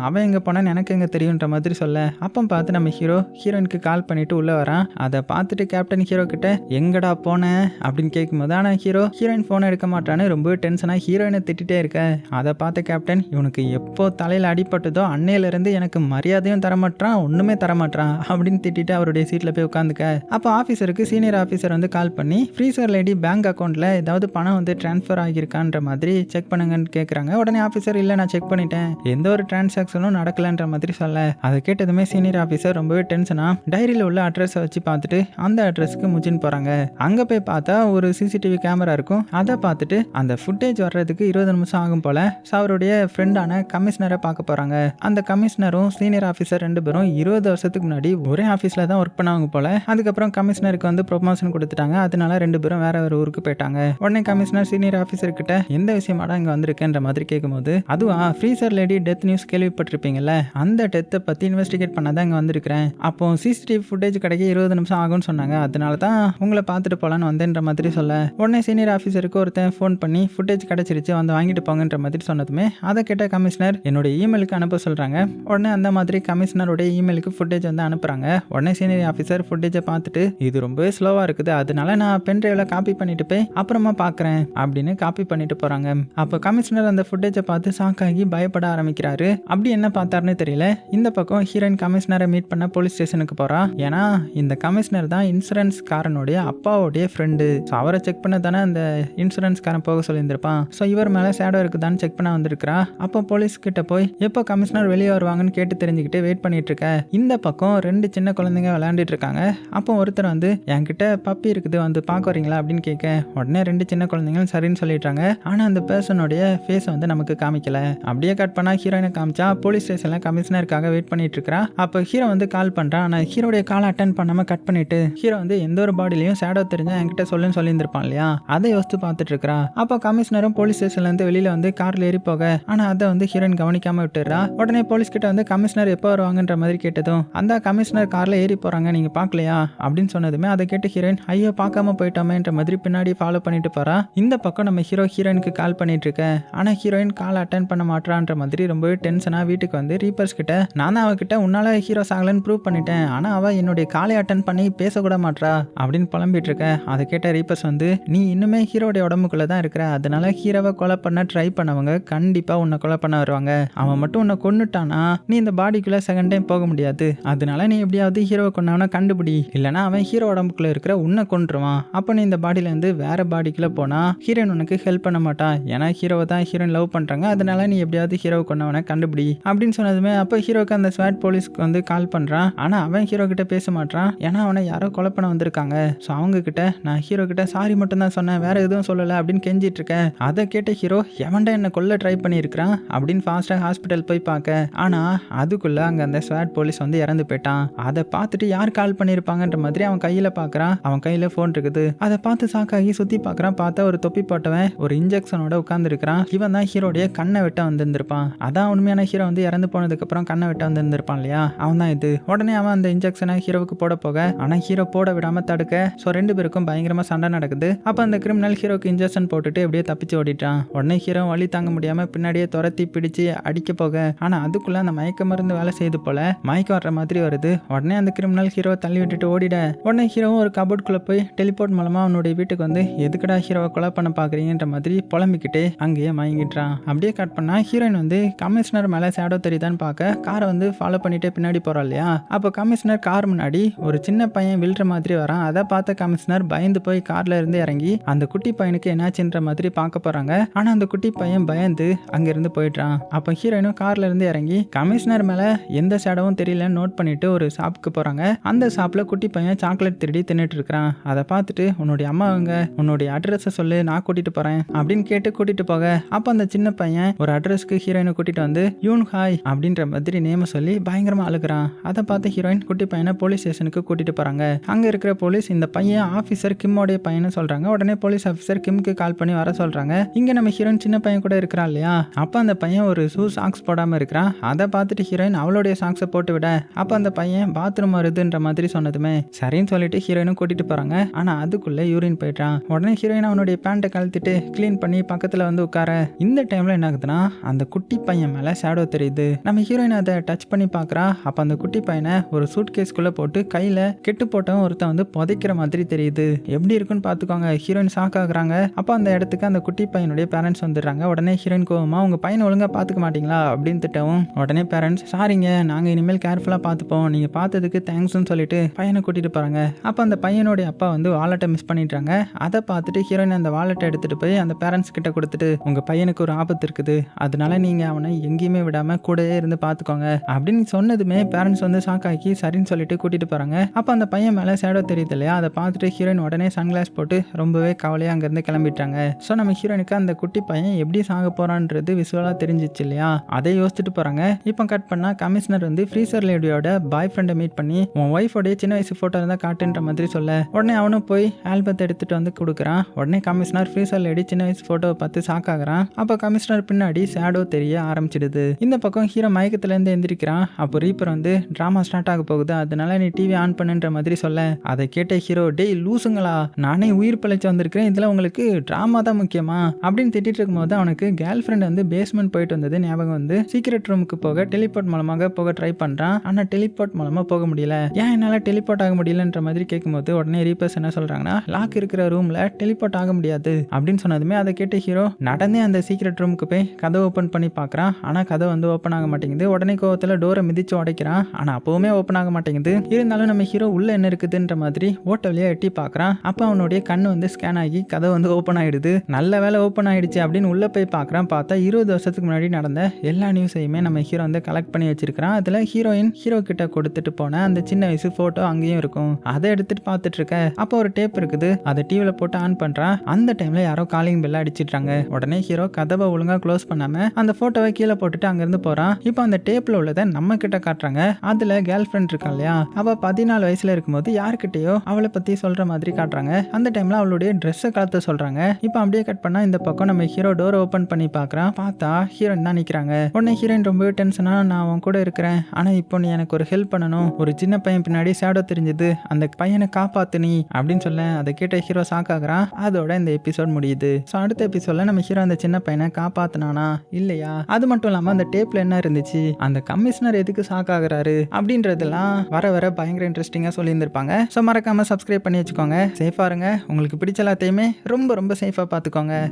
அவன் எங்கே போனான்னு எனக்கு எங்கே தெரியுன்ற மாதிரி சொல்ல, அப்போ பார்த்து நம்ம ஹீரோயினுக்கு கால் பண்ணிட்டு உள்ளே வரான். அதை பார்த்துட்டு கேப்டன் ஹீரோ கிட்ட எங்கடா போனேன் அப்படின்னு கேட்கும்போது ஆனால் ஹீரோயின் ஃபோனை எடுக்க மாட்டான்னு ரொம்ப டென்ஷனாக ஹீரோயினை திட்டிகிட்டே இருக்க. அதை பார்த்த கேப்டன் இவனுக்கு எப்போ தலையில் அடிபட்டதோ அன்னையிலேருந்து எனக்கு மரியாதையும் தரமாட்டான் ஒன்றுமே தரமாட்டான் அப்படின்னு திட்டிட்டு அவருடைய சீட்டில் போய் உட்காந்துக்க. அப்போ ஆஃபீஸருக்கு சீனியர் ஆஃபீஸர் வந்து கால் பண்ணி ஃப்ரீசர் லேடி பேங்க் அக்கௌண்ட்டில் ஏதாவது பணம் வந்து ட்ரான்ஸ்ஃபர் ஆகியிருக்கான்ற மாதிரி செக் பண்ணுங்கன்னு கேட்குறாங்க. உடனே ஆஃபீஸர் இல்லை நான் செக் பண்ணிட்டேன் எந்த ஒரு டிரான்சாக்ஷனும் நடக்கலன்ற மாதிரி சொல்ல, அதை கேட்டதுமே சீனியர் ஆஃபீஸர் ரொம்பவே டென்ஷனாக டைரியில் உள்ள அட்ரஸை வச்சு பார்த்துட்டு அந்த அட்ரஸ்க்கு முஜின் போகிறாங்க. அங்கே போய் பார்த்தா ஒரு சிசிடிவி கேமரா இருக்கும். அதை பார்த்துட்டு அந்த ஃபுட்டேஜ் வர்றதுக்கு 20 நிமிஷம் ஆகும் போல அவருடைய ஃப்ரெண்டான கமிஷனரை பார்க்க போகிறாங்க. அந்த கமிஷனரும் சீனியர் ஆஃபீஸர் 2 பேரும் 20 வருஷத்துக்கு முன்னாடி ஒரே ஆஃபீஸில் தான் ஒர்க் பண்ணாங்க போல. அதுக்கப்புறம் கமிஷனருக்கு வந்து ப்ரொமோஷன் கொடுத்துட்டாங்க. அதனால 2 பேரும் வேற ஒரு ஊருக்கு போயிட்டாங்க. உடனே கமிஷனர் சீனியர் ஆஃபீஸர் கிட்ட எந்த விஷயமாடா இங்கே வந்திருக்கேன்ற மாதிரி கேட்கும்போது அதுவா ஃப்ரீசர் லேடி டெத் நியூஸ் கேள்விப்பட்டிருப்பீங்கல்ல அந்த டெத்தை பற்றி இன்வெஸ்டிகேட் பண்ண தான் இங்கே வந்திருக்கிறேன். அப்போ சிசிடிவி ஃபுட்டேஜ் கிடைக்க 20 நிமிஷம் ஆகும்னு சொன்னாங்க. அதனால தான் உங்களை பார்த்துட்டு போகலான்னு வந்தேன்ற மாதிரி சொல்ல, உடனே சீனியர் ஆஃபீஸருக்கு ஒருத்தன் ஃபோன் பண்ணி ஃபுட்டேஜ் கிடைச்சிருச்சு வந்து வாங்கிட்டு போங்கன்ற மாதிரி சொன்னதுமே அதை கேட்ட கமிஷனர் என்னுடைய இமெயிலுக்கு அனுப்ப சொல்கிறாங்க. உடனே அந்த மாதிரி கமிஷனருடைய இமெயிலுக்கு ஃபுட்டேஜ் வந்து அனுப்புகிறாங்க. உடனே சீனியர் ஆஃபீஸர் ஃபுட்டேஜை பார்த்துட்டு இது ரொம்பவே ஸ்லோவாக இருக்குது அதனால நான் பென் டிரைவில் காப்பி பண்ணிட்டு போய் அப்புறமா பார்க்குறேன் அப்படின்னு காப்பி பண்ணிட்டு போகிறாங்க. அப்போ கமிஷனர் அந்த ஃபுட்டேஜை பார்த்து ஷாக்காகி பயப்பட ஆரம்பிக்கிறாரு. அப்படி என்ன பார்த்தாருன்னு தெரியல. இந்த பக்கம் ஹீரோயின் கமிஷனரை மீட் பண்ண போலீஸ் ஸ்டேஷனுக்கு போகிறா. ஏன்னா இந்த கமிஷனர் தான் இன்சூரன்ஸ் காரனுடைய அப்பாவுடைய ஃப்ரெண்டு. ஸோ அவரை செக் பண்ண தானே அந்த இன்சூரன்ஸ் காரன் போக சொல்லியிருந்திருப்பான். ஸோ இவர் மேலே ஷேடோ இருக்குதான்னு செக் பண்ண வந்திருக்கிறா. அப்போ போலீஸ் கிட்ட போய் எப்போ கமிஷனர் வெளியே வருவாங்கன்னு கேட்டு தெரிஞ்சுக்கிட்டு வெயிட் பண்ணிட்டு இருக்க. இந்த பக்கம் 2 சின்ன குழந்தைங்க விளையாண்டுட்டு இருக்காங்க. அப்போ ஒருத்தர் வந்து என்கிட்ட பப்பி இருக்குது வந்து பார்க்க வரீங்களா அப்படின்னு கேட்க, உடனே 2 சின்ன குழந்தைங்க சரின்னு சொல்லிட்டாங்க. ஆனால் அந்த பர்சனுடைய ஃபேஸை வந்து நமக்கு காமிக்கல. அப்படியே கட் பண்ணா ஹீரோயினை காமிச்சா போலீஸ் ஸ்டேஷனில் கமிஷனருக்காக வெயிட் பண்ணிட்டு இருக்கா. அப்போ ஹீரோ வந்து கால் பண்ணுறான். ஆனால் ஹீரோடைய கால் அட்டன் பண்ணாமல் கட் பண்ணிட்டு ஹீரோ வந்து எந்த ஒரு பாடிலையும் ஷேடோ தெரிஞ்சா என்கிட்ட சொல்லுன்னு சொல்லியிருந்திருப்பான் இல்லையா, அதை யோசித்து பார்த்துட்டு இருக்கிறா. அப்போ கமிஷனரும் போலீஸ் ஸ்டேஷன்லேருந்து வெளியில் வந்து காரில் ஏறி போக ஆனால் அதை வந்து ஹீரோயின் கவனிக்காம விட்டுறா. உடனே போலீஸ் கிட்ட வந்து கமிஷனர் எப்போ வருவாங்கன்ற மாதிரி கேட்டதும் அந்த கமிஷனர் காரில் ஏறி போகிறாங்க நீங்கள் பார்க்கலையா அப்படின்னு சொன்னதுமே அதை கேட்டு ஹீரோயின் ஐயோ பார்க்காம போயிட்டோமேன்ற மாதிரி பின்னாடி ஃபாலோ பண்ணிட்டு போறா. இந்த பக்கம் நம்ம ஹீரோயினுக்கு கால் பண்ணிட்டு இருக்க. ஆனால் ஹீரோயின் கால் அட்டன் பண்ண மாட்டான்ற மாதிரி ரொம்பவே டென்ஷனாக வீட்டுக்கு வந்து ரீப்பர்ஸ் கிட்ட நான் தான் அவகிட்ட உன்னால ஹீரோ சாகலன்னு ப்ரூவ் பண்ணிட்டேன் ஆனால் அவள் என்னுடைய காலை அட்டன் பண்ணி பேசக்கூட மாட்டா அப்படின்னு புலம்பிட்டு இருக்க. அதை கேட்ட ரீப்பர்ஸ் வந்து நீ இன்னுமே ஹீரோடைய உடம்புக்குள்ள தான் இருக்கிற, அதனால ஹீரோவை கொலை பண்ண ட்ரை பண்ணவங்க கண்டிப்பா உன்னை கொலை பண்ண வருவாங்க. அவன் மட்டும் உன்னை கொன்னுட்டானா நீ இந்த பாடிக்குள்ள செகண்ட் டைம் போக முடியாது. அதனால நீ எப்படியாவது ஹீரோவை கொண்டவனை கண்டுபிடி, இல்லைனா அவன் ஹீரோ உடம்புக்குள்ள இருக்கிற உன்னை கொன்றுவான். அப்போ நீ இந்த பாடியில இருந்து வேற பாடிக்குள்ள போனா ஹீரோயின் உனக்கு ஹெல்ப் பண்ண மாட்டா. ஏன்னா ஹீரோவை தான் ஹீரோயின் லவ் பண்றாங்க, அதனால நீ எப்படியாவது ஹீரோவை கொண்டவனை கண்டுபிடி அப்படின்னு சொன்னதுமே அப்போ ஹீரோக்கு அந்த ஸ்வாட் போலீஸ்க்கு வந்து கால் பண்றான். ஆனா அவன் ஹீரோ கிட்ட பேச மாட்டான். ஏன்னா அவனை யாரோ கொலை பண்ண வந்திருக்காங்க. ஸோ அவங்க கிட்ட நான் ஹீரோ கிட்ட சாரி மட்டும் தான் சொன்னேன், வேற எதுவும் சொல்லலை அப்படின்னு கெஞ்சிட்டு இருக்கேன். அதை கேட்ட ஹீரோ எவன்டா என்ன கொல்ல ட்ரை பண்ணியிருக்கிறான் அப்படின்னு ஃபாஸ்ட்டாக ஹாஸ்பிட்டல் போய் பார்க்க. ஆனால் அதுக்குள்ள அங்கே அந்த ஸ்வாட் போலீஸ் வந்து இறந்து போயிட்டான். அதை பார்த்துட்டு யார் கால் பண்ணியிருப்பாங்கன்ற மாதிரி அவன் கையில் பார்க்குறான். அவன் கையில் ஃபோன் இருக்குது. அதை பார்த்து சாக்காகி சுற்றி பார்க்குறான். பார்த்தா ஒரு தொப்பி போட்டவன் ஒரு இன்ஜெக்ஷனோட உட்காந்துருக்கிறான். இவன் தான் ஹீரோடைய கண்ணை வெட்ட வந்திருந்திருப்பான். அதான் உண்மையான ஹீரோ வந்து இறந்து போனதுக்கப்புறம் கண்ணை வெட்ட வந்திருந்திருப்பான் இல்லையா, அவன் தான் இது. உடனே அவன் அந்த இன்ஜெக்ஷனை ஹீரோவுக்கு போட போக ஆனால் ஹீரோ போட விடாமல் தடுக்க. ஸோ 2 பேருக்கும் பயங்கரமாக சண்டை நடக்குது. அப்போ அந்த கிரிமினல் ஹீரோக்கு இன்ஜெக்ஷன் போட்டுட்டு எப்படியே தப்பிச்சு ஓடிட்டான். உடனே ஹீரோ வலி தாங்க முடியாமல் பின்னாடியே துரத்தி பிடிச்சு அடிக்க போக ஆனால் அதுக்குள்ள அந்த மயக்க மருந்து வேலை செய்து போல மயக்கம் வர்ற மாதிரி வருது. உடனே அந்த கிரிமினல் ஹீரோவை தள்ளி விட்டுட்டு ஓடிட. உடனே ஹீரோவும் ஒரு கபோர்டுக்குள்ள போய் டெலிபோர்ட் மூலமா அவனுடைய வீட்டுக்கு வந்து எதுக்கடா ஹீரோவை கொலை பண்ண பாக்குறீங்கன்ற மாதிரி புலம்பிக்கிட்டே அங்கேயே மயங்கிட்டான். அப்படியே கட் பண்ணா ஹீரோயின் வந்து கமிஷனர் மேல ஷேடோ தெரியுதான்னு பார்க்க காரை வந்து ஃபாலோ பண்ணிட்டே பின்னாடி போறா இல்லையா. அப்போ கமிஷனர் கார் முன்னாடி ஒரு சின்ன பையன் விழுற மாதிரி வரான். அதை பார்த்த கமிஷனர் பயந்து போய் கார்ல இருந்து இறங்கி அந்த குட்டி பையனுக்கு என்னாச்சுன்ற மாதிரி பார்க்க போறாங்க. ஆனா அந்த குட்டி பையன் பயந்து அங்கிருந்து போயிட்டான். அப்போ ஹீரோயினும் கார்ல இருந்து இறங்கி கமிஷனர் மேல எந்த ஷேடோவும் தெரியலன்னு நோட் பண்ணிட்டு ஒரு ஷாப்புக்கு போறாங்க. அந்த ஷாப்ல குட்டி பையன் சாக்லேட் திருடி தின்னுட்டு இருக்கிறான். அதை பார்த்துட்டு உன்னுடைய அம்மா அவங்க உன்னுடைய அட்ரஸை சொல்லு நான் கூட்டிட்டு போறேன் அப்படின்னு கேட்டு கூட்டிட்டு போக அப்போ அந்த சின்ன பையன் ஒரு அட்ரஸ்க்கு ஹீரோயினை கூட்டிட்டு வந்து யூன் ஹாய் அப்படின்ற மாதிரி நேம சொல்லி பயங்கரமா அழுகிறான். அதை பார்த்து ஹீரோயின் குட்டி பையனை போலீஸ் ஸ்டேஷனுக்கு கூட்டிட்டு போறாங்க. அங்க இருக்கிற போலீஸ் இந்த பையன் ஆபீசர் கிம்மோடைய பையனை சொல்றாங்க. உடனே போலீஸ் ஆபீசர் கிம்க்கு கால் பண்ணி வர சொல்றாங்க. இங்க நம்ம ஹீரோயின் சின்ன பையன் கூட இருக்கிறான் இல்லையா, அப்ப அந்த பையன் ஒரு சாக்ஸ் போடாம இருக்கிறான். அதை பார்த்துட்டு ஹீரோயின் அவளுடைய சாக்ஸை போட்டு விட அப்ப அந்த பையன் பாத்ரூம் வருதுன்ற மாதிரி சொன்னதுமே சரின்னு சொல்லிட்டு ஹீரோயினும் கூட்டிட்டு போறாங்க. ஆனா அதுக்குள்ள யூரின் போயிட்டான். உடனே ஹீரோயின் அவனுடைய பேண்ட்டை கழட்டிட்டு கிளீன் பண்ணி பக்கத்துல வந்து உட்கார இந்த டைம்ல என்ன ஆகுதுன்னா அந்த குட்டி பையன் மேல ஷேடோ தெரியுது. நம்ம ஹீரோயின் அதை டச் பண்ணி பாக்குறா. அப்ப அந்த குட்டி பையனை ஒரு சூட் கேஸ்குள்ள போட்டு கையில கெட்டு போட்டவன் ஒருத்தன் வந்து புதைக்கிற மாதிரி தெரியுது. எப்படி இருக்குன்னு பாத்துக்கோங்க. ஹீரோயின் ஷாக் ஆகுறாங்க. அப்ப அந்த இடத்துக்கு அந்த குட்டி பையனுடைய பேரண்ட்ஸ் வந்துடுறாங்க. உடனே ஹீரோயின் கோவமா உங்க பையனை ஒழுங்கா பாத்துக்க மாட்டீங்களா அப்படின்னு திட்டவும் உடனே பேரண்ட்ஸ் சாரிங்க நாங்க இனிமேல் கேர்ஃபுல்லா பாத்துப்போம், நீங்க பார்த்ததுக்கு தேங்க்ஸ்னு சொல்லிட்டு பையனை கூட்டிட்டு போறாங்க. அப்ப அந்த பையனுடைய அப்பா வந்து வாலெட்டை மிஸ் பண்ணிடுறாங்க. அதை பார்த்துட்டு ஹீரோயின் அந்த வாலெட்டை எடுத்துட்டு போய் அந்த பேரண்ட்ஸ் கிட்ட கொடுத்துட்டு உங்க பையனுக்கு ஒரு ஆபத்து இருக்குது, அதனால நீங்க அவனை எங்கேயுமே விடாம கூடவே இருந்து பாத்துக்கோங்க அப்படின்னு சொன்னதுமே பேரண்ட்ஸ் வந்து ஷாக் ஆக்கி சரின்னு சொல்லிட்டு கூட்டிட்டு போறாங்க. அப்ப அந்த பையன் மேல ஷேடோ தெரியுது இல்லையா, அதை பார்த்துட்டு ஹீரோயின் உடனே சன்கிளாஸ் போட்டு ரொம்பவே கவலையா அங்கிருந்து கிளம்பிட்டாங்க. ஸோ நம்ம ஹீரோயினுக்கு அந்த குட்டி பையன் எப்படி சாக போறான்றது விசுவலா தெரிஞ்சிச்சு இல்லையா, அதை யோசிச்சுட்டு போறாங்க. இப்போ கட் பண்ணா கமிஷனர் வந்து ஃப்ரீசர் லேடியோட பாய் ஃப்ரெண்டை மீட் பண்ணி உன் ஒய்ஃபோடைய சின்ன வயசு போட்டோ இருந்தா காட்டுன்ற மாதிரி சொல்ல உடனே அவனும் போய் ஆல்பத்தை எடுத்துட்டு வந்து கொடுக்குறான். உடனே கமிஷனர் ஃப்ரீசர் லேடி சின்ன வயசு போட்டோவை பார்த்து ஷாக் ஆகுறான். அப்போ கமிஷனர் பின்னாடி ஷேடோ தெரிய ஆரம்பிச்சிடுது. இந்த பக்கம் ஹீரோ மயக்கத்துல இருந்து எந்திரிக்கிறான். அப்போ ரீப்பர் வந்து டிராமா ஸ்டார்ட் ஆக போகுது, அதனால நீ டிவி ஆன் பண்ணுன்ற மாதிரி சொல்ல அதை கேட்ட ஹீரோ டேய் லூசுங்களா, நானே உயிர் பிழைச்சு வந்திருக்கிறேன், இதுல உங்களுக்கு டிராமா தான் முக்கியமா அப்படின்னு திட்டிட்டு இருக்கும்போது அவனுக்கு கேர்ள் ஃப்ரெண்ட் வந்து பேஸ்மெண்ட் போயிட்டு வந்தது ஞாபகம் வந்து சீக்ரெட் ரூமுக்கு போக டெலிபோர்ட் மூலமாக போக ட்ரை பண்றான். ஆனா டெலிபோர்ட் மூலமா போக முடியல. ஏன் என்னால டெலிபோர்ட் ஆக முடியலன்ற மாதிரி கேட்கும்போது உடனே ரீப்பர்ஸ் என்ன சொல்றாங்கன்னா லாக் இருக்கிற ரூம்ல டெலிபோர்ட் ஆக முடியாது அப்படின்னு சொன்னதுமே அதை கேட்ட ஹீரோ நடந்தே அந்த சீக்ரெட் ரூமுக்கு போய் கதை ஓப்பன் பண்ணி பார்க்கறான். ஆனா கதை வந்து ஓப்பன் ஆக மாட்டேங்குது. உடனே கோவத்துல டோரை மிதிச்சு உடைக்கிறான். ஆனா அப்பவுமே ஓப்பன் ஆக மாட்டேங்குது. இருந்தாலும் நம்ம ஹீரோ உள்ள என்ன இருக்குதுன்ற மாதிரி ஓட்ட வழியா எட்டி பார்க்கறான். அப்ப அவனுடைய கண்ணு வந்து ஸ்கேன் ஆகி கதை வந்து ஓப்பன் ஆயிடுது. நல்ல வேலை ஓப்பன் ஆயிடுச்சு அப்படின்னு உள்ள போய் பார்க்கறான். பார்த்தா 20 வருஷத்துக்கு முன்னாடி நடந்த எல்லா நியூஸையுமே நம்ம ஹீரோ வந்து கலெக்ட் பண்ணி வச்சிருக்கான். அதுல ஹீரோயின் ஹீரோ கிட்ட கொடுத்துட்டு போன அந்த சின்ன வயசு போட்டோ அங்கேயும் இருக்கும். அதை எடுத்துட்டு பார்த்துட்டு இருக்க அப்போ ஒரு டேப் இருக்குது. அதை டிவில போட்டு ஆன் பண்றான். அந்த டைம்ல யாரோ காலிங் பெல் அடிச்சிட்டாங்க. உடனே ஹீரோ கதவை ஒழுங்கா க்ளோஸ் பண்ணாம அந்த போட்டோவை கீழே போட்டுட்டு அங்கிருந்து போறான். இப்போ அந்த டேப்ல உள்ளதை நம்ம கிட்ட காட்டுறாங்க. அதுல கேர்ள் ஃப்ரெண்ட் இருக்கா இல்லையா, அவ 14 வயசுல இருக்கும்போது யார்கிட்டயோ அவளை பத்தி சொல்ற மாதிரி காட்டுறாங்க. அந்த டைம்ல அவளுடைய ட்ரெஸ்ஸை கலத்த சொல்றாங்க. இப்போ அப்படியே கட் பண்ணா இந்த பக்கம் நம்ம ஹீரோ டோர் ஓபன் பண்ணி பார்க்கறான். பார்த்தா ஹீரோயின் தான் நிக்கிறாங்க. உடனே ஹீரோயின் ரொம்பவே டென்ஷனா நான் அவன் கூட இருக்கிறேன், ஆனா இப்போ நீ எனக்கு ஒரு ஹெல்ப் பண்ணணும், ஒரு சின்ன பையன் பின்னாடி ஷேடோ தெரிஞ்சது, அந்த பையனை காப்பாத்து நீ அப்படின்னு சொல்ல அதை கேட்ட ஹீரோ ஷாக் ஆகுறான். அதோட இந்த எபிசோட் முடியுது. ஸோ அடுத்த எபிசோட்ல நம்ம ஹீரோ அந்த சின்ன பையனை காப்பாத்தினானா இல்லையா, அது மட்டும் இல்லாம அந்த டேப்ல என்ன இருந்துச்சு, அந்த கமிஷனர் எதுக்கு ஷாக் ஆகுறாரு அப்படின்றதெல்லாம் வர வர பயங்கர இன்ட்ரெஸ்டிங்கா சொல்லியிருந்திருப்பாங்க. ஸோ மறக்காம சப்ஸ்கிரைப் பண்ணி வச்சுக்கோங்க. சேஃபா இருங்க. உங்களுக்கு பிடிச்ச எல்லாத்தையுமே ரொம்ப ரொம்ப சேஃபா பார்த்துக்கோங்க.